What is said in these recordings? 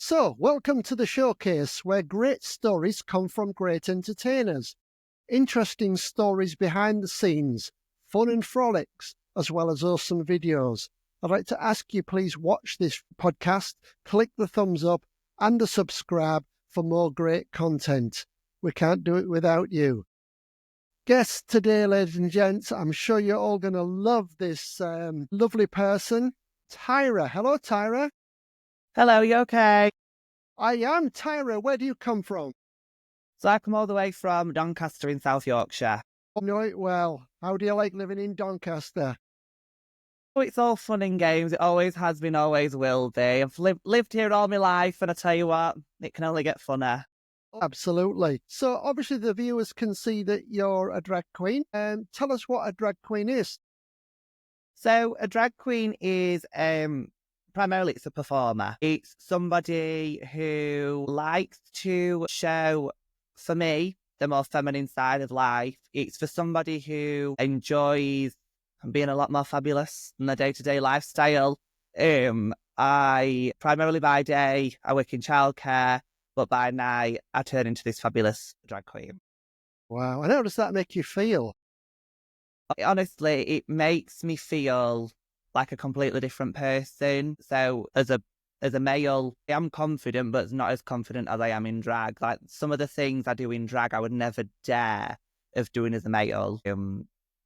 So, welcome to the showcase where great stories come from great entertainers. Interesting stories behind the scenes, fun and frolics, as well as awesome videos. I'd like to ask you please watch this podcast, click the thumbs up and the subscribe for more great content. We can't do it without you. Guest today, ladies and gents, I'm sure you're all going to love this lovely person, Tyra. Hello, Tyra. Hello, you okay? I am. Tyra, where do you come from? So I come all the way from Doncaster in South Yorkshire. I know it well. How do you like living in Doncaster? Oh, it's all fun and games. It always has been, always will be. I've lived here all my life, and I tell you what, it can only get funner. Absolutely. So obviously the viewers can see that you're a drag queen. Tell us what a drag queen is. So a drag queen is primarily it's a performer. It's somebody who likes to show, for me, the more feminine side of life. It's for somebody who enjoys being a lot more fabulous than their day-to-day lifestyle. I primarily by day I work in childcare, but by night I turn into this fabulous drag queen. Wow. And how does that make you feel? Honestly, it makes me feel like a completely different person. So as a male, I'm confident, but not as confident as I am in drag. Like some of the things I do in drag, I would never dare of doing as a male.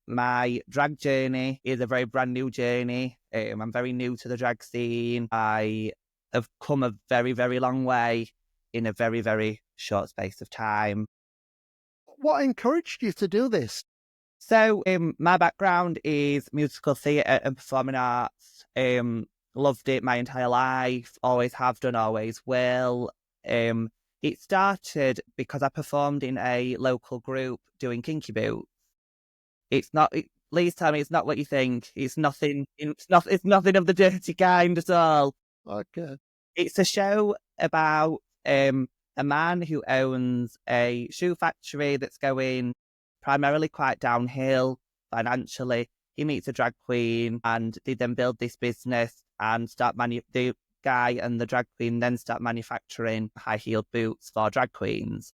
My drag journey is a very brand new journey. I'm very new to the drag scene. I have come a very, very long way in a very, very short space of time. What encouraged you to do this? So my background is musical theatre and performing arts. Loved it my entire life, always have done, always will. It started because I performed in a local group doing Kinky Boots. Please tell me it's not what you think. It's nothing. It's nothing of the dirty kind at all. Okay. It's a show about a man who owns a shoe factory that's going primarily quite downhill financially. He meets a drag queen and they then build this business and the guy and the drag queen then start manufacturing high-heeled boots for drag queens.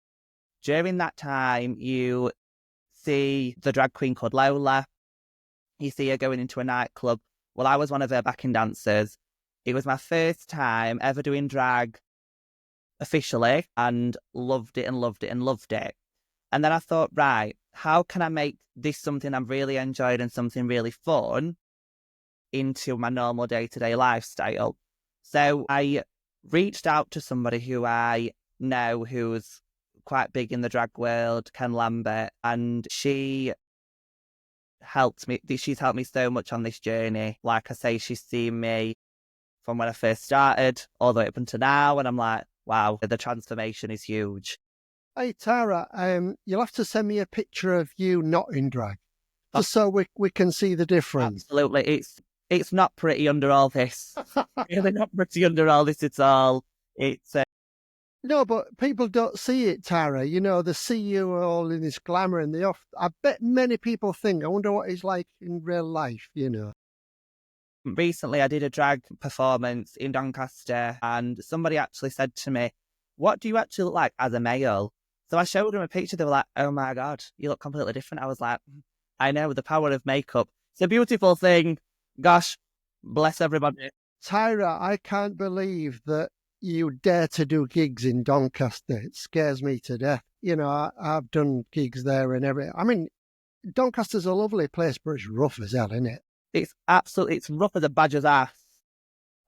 During that time, you see the drag queen called Lola. You see her going into a nightclub. Well, I was one of her backing dancers. It was my first time ever doing drag officially and loved it and loved it and loved it. And then I thought, right, how can I make this something I'm really enjoyed and something really fun into my normal day-to-day lifestyle? So I reached out to somebody who I know who's quite big in the drag world, Ken Lambert, and she helped me. She's helped me so much on this journey. Like I say, she's seen me from when I first started all the way up until now, and I'm like, wow, the transformation is huge. Hey, Tara, you'll have to send me a picture of you not in drag, just so we can see the difference. Absolutely. It's not pretty under all this. Really not pretty under all this at all. It's No, but people don't see it, Tara. You know, they see you all in this glamour and I bet many people think, I wonder what it's like in real life, you know. recently I did a drag performance in Doncaster and somebody actually said to me, what do you actually look like as a male? So I showed them a picture. They were like, oh my God, you look completely different. I was like, I know, the power of makeup. It's a beautiful thing. Gosh, bless everybody. Tyra, I can't believe that you dare to do gigs in Doncaster. It scares me to death. You know, I've done gigs there and everything. I mean, Doncaster's a lovely place, but it's rough as hell, isn't it? It's rough as a badger's ass.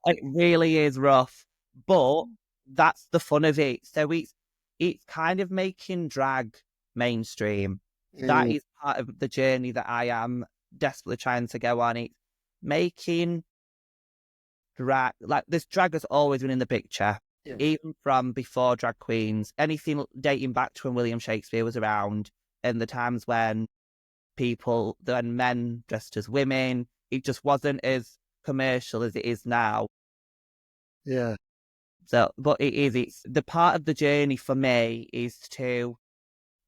It really is rough, but that's the fun of it. So it's kind of making drag mainstream. That is part of the journey that I am desperately trying to go on. It's making drag, like this drag has always been in the picture, even from before drag queens, anything dating back to when William Shakespeare was around and the times when men dressed as women, it just wasn't as commercial as it is now. Yeah. So, but it's the part of the journey for me is to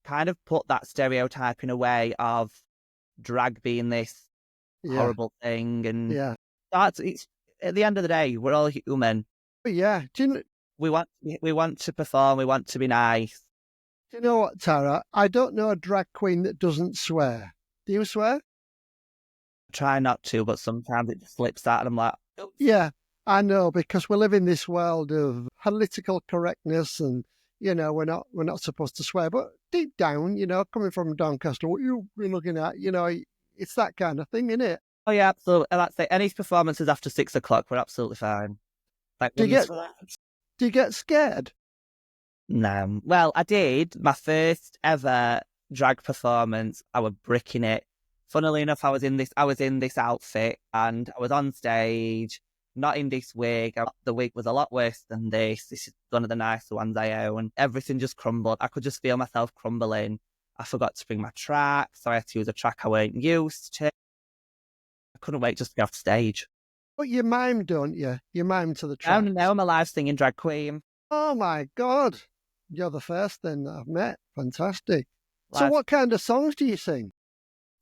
kind of put that stereotyping away of drag being this horrible thing. And it's at the end of the day, we're all human. Yeah. Do we want to perform, we want to be nice. Do you know what, Tara? I don't know a drag queen that doesn't swear. Do you swear? I try not to, but sometimes it just slips out and I'm like, "Oops." Yeah, I know, because we live in this world of political correctness, and we're not supposed to swear. But deep down, coming from Doncaster, what you been looking at, it's that kind of thing, isn't it? Oh yeah, absolutely. And that's it. Any performances after 6 o'clock, we're absolutely fine. Like Do you ones get for that. do you get scared? No. Well, I did my first ever drag performance. I was bricking it. Funnily enough, I was in this outfit and I was on stage, not in this wig. The wig was a lot worse than this. This is one of the nicer ones I own. Everything just crumbled. I could just feel myself crumbling. I forgot to bring my track, so I had to use a track I weren't used to. I couldn't wait just to get off stage. But you mime, don't you? You mime to the Now, tracks. now I'm a live singing drag queen. Oh my God. You're the first then that I've met. Fantastic. So Live. what kind of songs do you sing?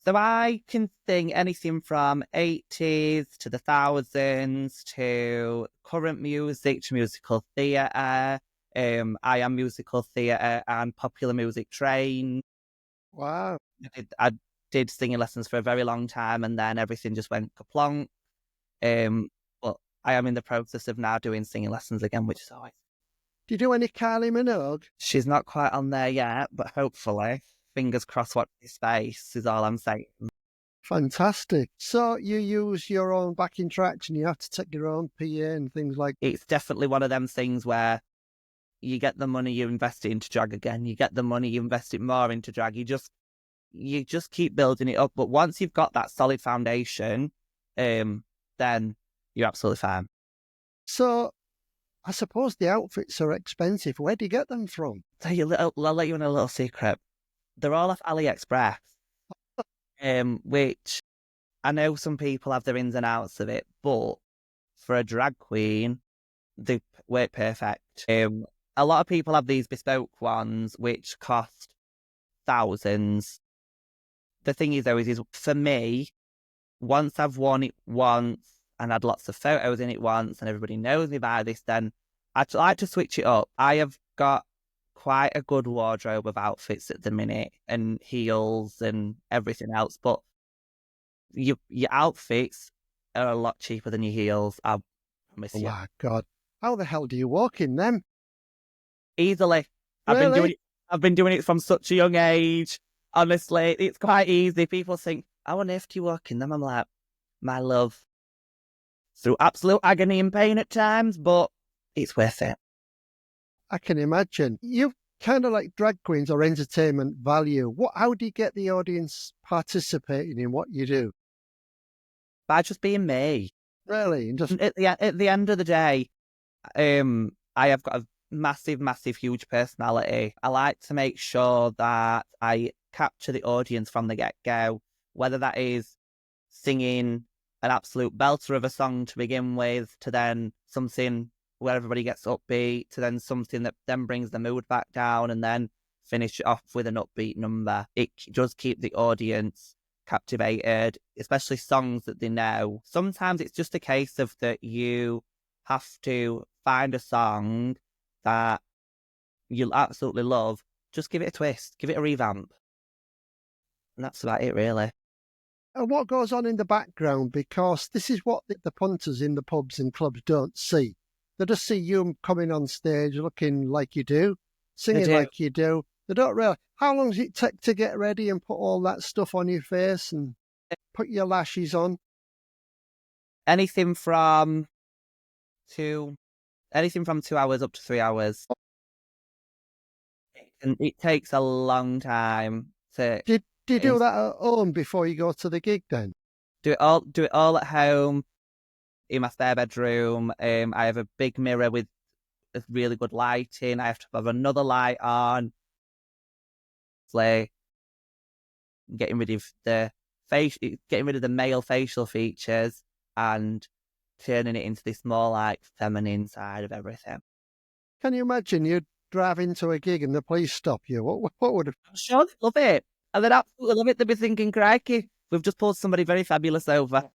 So I can sing anything from 80s to the thousands to current music to musical theatre. I am musical theatre and popular music trained. Wow. I did singing lessons for a very long time and then everything just went kaplonk. But I am in the process of now doing singing lessons again, which is always... Do you do any Kylie Minogue? She's not quite on there yet, but hopefully. Fingers crossed watch this space is all I'm saying. Fantastic. So you use your own backing tracks and you have to take your own PA and things like It's definitely one of them things where you get the money, you invest it into drag again. You get the money, you invest it more into drag. You just keep building it up. But once you've got that solid foundation, then you're absolutely fine. So I suppose the outfits are expensive. Where do you get them from? I'll let you in a little secret. They're all off AliExpress, which I know some people have their ins and outs of it, but for a drag queen, they work perfect. A lot of people have these bespoke ones which cost thousands. The thing is, though, is for me, once I've worn it once and had lots of photos in it once and everybody knows me by this, then I'd like to switch it up. I have got quite a good wardrobe of outfits at the minute and heels and everything else, but your outfits are a lot cheaper than your heels, I promise Oh you. my God. How the hell do you walk in them? Easily. Really? I've been doing it from such a young age. Honestly, it's quite easy. People think, how on earth do you walk in them? I'm like, my love, through absolute agony and pain at times, but it's worth it. I can imagine. You kind of like drag queens or entertainment value. How do you get the audience participating in what you do? By just being me. Really? And just At the end of the day, I have got a massive, massive, huge personality. I like to make sure that I capture the audience from the get-go, whether that is singing an absolute belter of a song to begin with, to then something where everybody gets upbeat, to then something that then brings the mood back down, and then finish it off with an upbeat number. It does keep the audience captivated, especially songs that they know. Sometimes it's just a case of that you have to find a song that you'll absolutely love. Just give it a twist, give it a revamp. And that's about it, really. and what goes on in the background, because this is what the punters in the pubs and clubs don't see. They just see you coming on stage looking like you do, singing do. like you do. They don't realize how long does it take to get ready and put all that stuff on your face and put your lashes on. Anything from 2 hours up to 3 hours. And it takes a long time to Do you do that at home before you go to the gig then? do it all at home in my spare bedroom. I have a big mirror with really good lighting. I have to have another light on. Like getting rid of the male facial features and turning it into this more like feminine side of everything. Can you imagine you drive into a gig and the police stop you? What would have... I'm sure they love it. And they'd absolutely love it. They'd be thinking, crikey, we've just pulled somebody very fabulous over.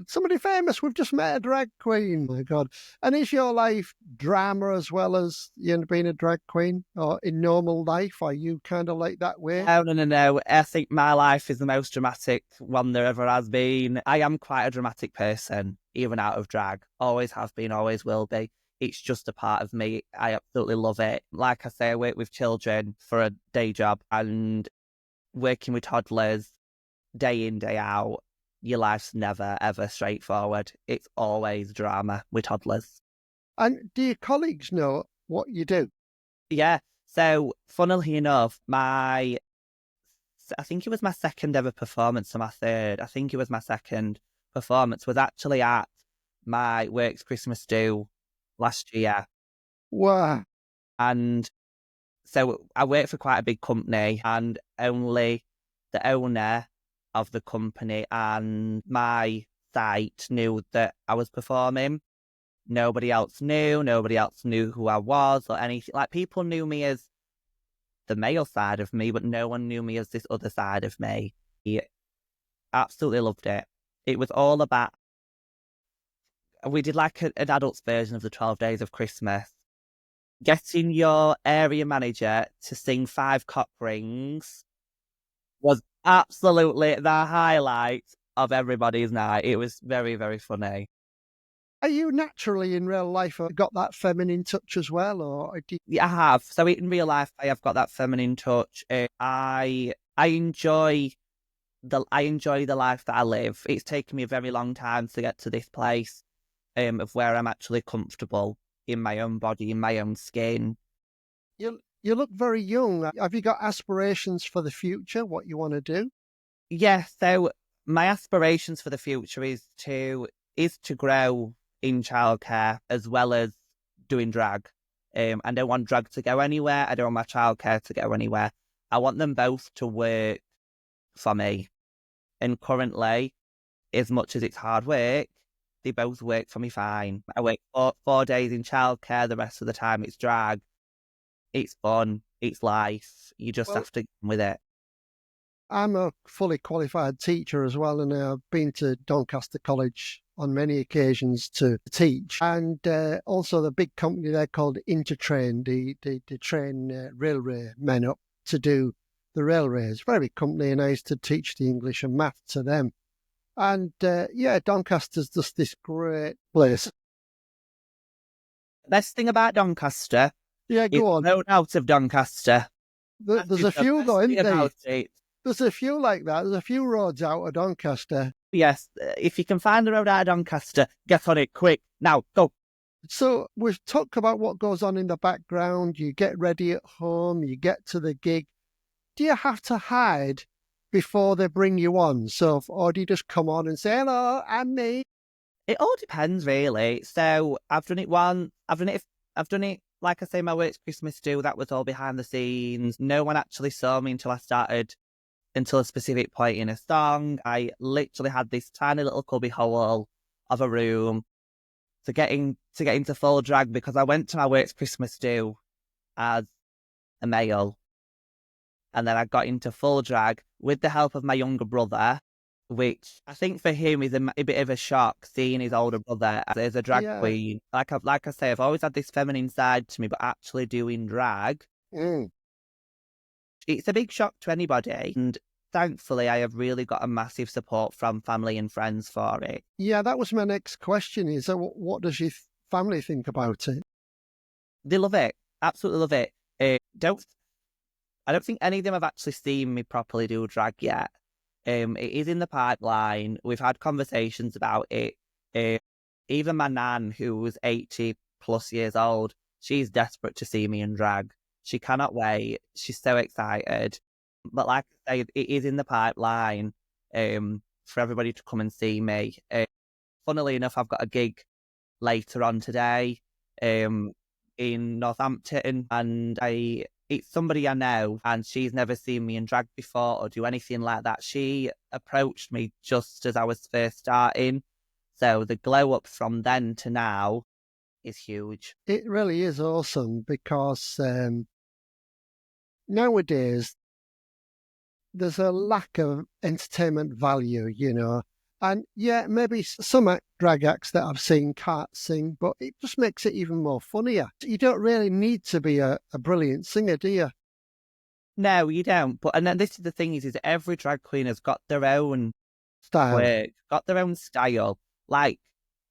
Somebody famous, we've just met a drag queen. My God. And is your life drama as well as being a drag queen? Or in normal life, are you kind of like that way? No. I think my life is the most dramatic one there ever has been. I am quite a dramatic person, even out of drag. Always have been, always will be. It's just a part of me. I absolutely love it. Like I say, I work with children for a day job, and working with toddlers day in, day out, your life's never, ever straightforward. It's always drama with toddlers. And do your colleagues know what you do? Yeah. So, funnily enough, I think it was my second ever performance, or my third. I think it was my second performance, was actually at my work's Christmas do last year. Wow. And so I work for quite a big company, and only the owner of the company and my site knew that I was performing. Nobody else knew. Nobody else knew who I was or anything. Like, people knew me as the male side of me, but no one knew me as this other side of me. He absolutely loved it. It was all about, we did like an adult's version of the 12 Days of Christmas. Getting your area manager to sing 5 cock rings was absolutely the highlight of everybody's night. It was very, very funny. Are you naturally in real life got that feminine touch as well? Or do you... Yeah, I have. So in real life, I have got that feminine touch. I enjoy the life that I live. It's taken me a very long time to get to this place of where I'm actually comfortable in my own body, in my own skin. You look very young. Have you got aspirations for the future, what you want to do? Yeah, so my aspirations for the future is to grow in childcare as well as doing drag. I don't want drag to go anywhere. I don't want my childcare to go anywhere. I want them both to work for me. And currently, as much as it's hard work, they both work for me fine. I work 4 days in childcare. The rest of the time, it's drag. It's fun. It's life. You just Well, have to get on with it. I'm a fully qualified teacher as well, and I've been to Doncaster College on many occasions to teach. And also the big company there called Intertrain, they train railway men up to do the railways. Very big company, and I used to teach the English and math to them. And yeah, Doncaster's just this great place. Best thing about Doncaster Yeah, is go on. the road out of Doncaster. That There's is a the few best though, thing isn't there? about it. There's a few like that. There's a few roads out of Doncaster. Yes, if you can find the road out of Doncaster, get on it quick. Now, go. So we've talked about what goes on in the background. You get ready at home, you get to the gig. Do you have to hide before they bring you on? So, or do you just come on and say, hello, I'm me? It all depends, really. So I've done it once. I've done it, like I say, my work's Christmas do. That was all behind the scenes. No one actually saw me until a specific point in a song. I literally had this tiny little cubby hole of a room to get into full drag, because I went to my work's Christmas do as a male, and then I got into full drag with the help of my younger brother, which I think for him is a bit of a shock, seeing his older brother as a drag Yeah. queen. Like I say, I've always had this feminine side to me, but actually doing drag, Mm. it's a big shock to anybody. And thankfully, I have really got a massive support from family and friends for it. Yeah, that was my next question. Is what does your family think about it? They love it, absolutely love it. Don't I don't think any of them have actually seen me properly do drag yet. It is in the pipeline. We've had conversations about it. Uh, Even my nan, who was 80 plus years old, she's desperate to see me in drag. She cannot wait. She's so excited. But like I say, it is in the pipeline for everybody to come and see me. Funnily enough, I've got a gig later on today in Northampton, and it's somebody I know, and she's never seen me in drag before or do anything like that. She approached me just as I was first starting, so the glow up from then to now is huge. It really is awesome because nowadays there's a lack of entertainment value, And yeah, maybe some drag acts that I've seen can't sing, but it just makes it even more funnier. You don't really need to be a brilliant singer, do you? No, you don't. But and then this is the thing is every drag queen has got their own Style. quirk, got their own style. Like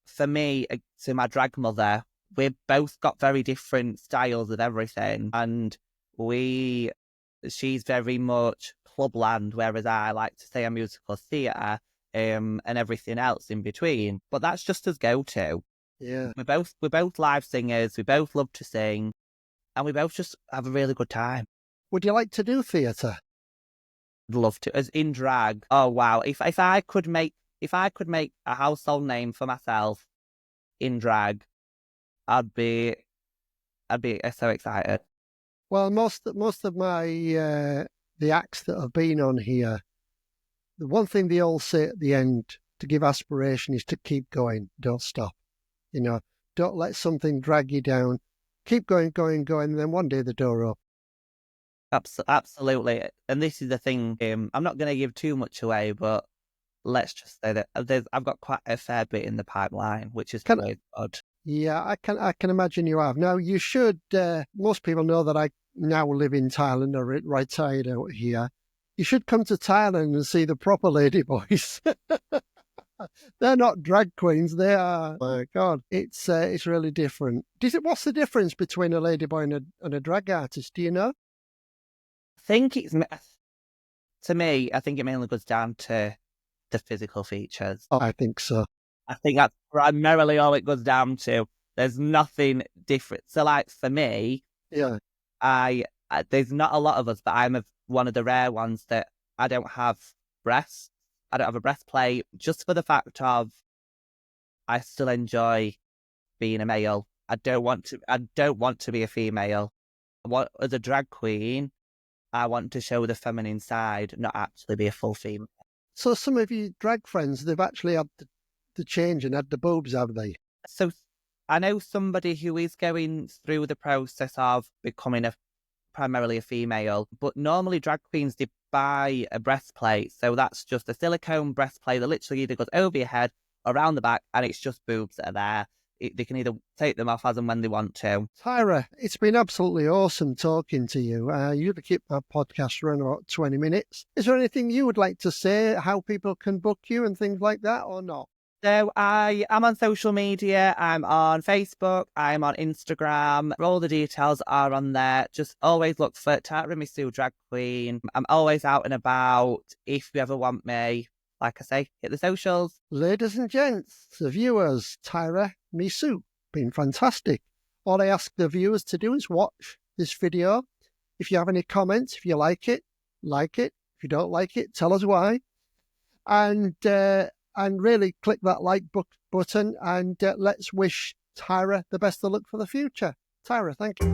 for me, to my drag mother, we've both got very different styles of everything, and she's very much clubland, whereas I like to say a musical theatre, and everything else in between. But that's just as go-to. Yeah. We're both live singers. We both love to sing, and we both just have a really good time. Would you like to do theatre? Love to, as in drag. Oh wow! If I could make a household name for myself in drag, I'd be so excited. Well, most of my the acts that have been on here, the one thing they all say at the end to give aspiration is to keep going, don't stop. You know, don't let something drag you down. Keep going, going, going, and then one day the door up. Absolutely. And this is the thing. I'm not going to give too much away, but let's just say that I've got quite a fair bit in the pipeline, which is really good. Yeah, I can imagine you have. Now, you should, most people know that I now live in Thailand or retired out here. You should come to Thailand and see the proper ladyboys. They're not drag queens. They are, oh my God, it's really different. What's the difference between a ladyboy and a drag artist? Do you know? To me, I think it mainly goes down to the physical features. Oh, I think so. I think that's primarily all it goes down to. There's nothing different. So, like for me, Yeah, there's not a lot of us, but I'm one of the rare ones that I don't have breasts. I don't have a breastplate, just for the fact of I still enjoy being a male. I don't want to be a female. As a drag queen, I want to show the feminine side, not actually be a full female. so some of you drag friends, they've actually had the change and had the boobs, have they? So I know somebody who is going through the process of becoming primarily a female, but normally drag queens, they buy a breastplate. So that's just a silicone breastplate that literally either goes over your head, around the back, and it's just boobs that are there. They can either take them off as and when they want to. Tyra, it's been absolutely awesome talking to you. You to keep my podcast running about 20 minutes. Is there anything you would like to say, how people can book you and things like that, or not? So I am on social media. I'm on Facebook. I'm on Instagram. All the details are on there. Just always look for Tara Misu Drag Queen. I'm always out and about. If you ever want me, like I say, hit the socials. Ladies and gents, the viewers, Tyra Misu, been fantastic. All I ask the viewers to do is watch this video. If you have any comments, if you like it, like it. If you don't like it, tell us why. And really click that like button and let's wish Tyra the best of luck for the future. Tyra, thank you.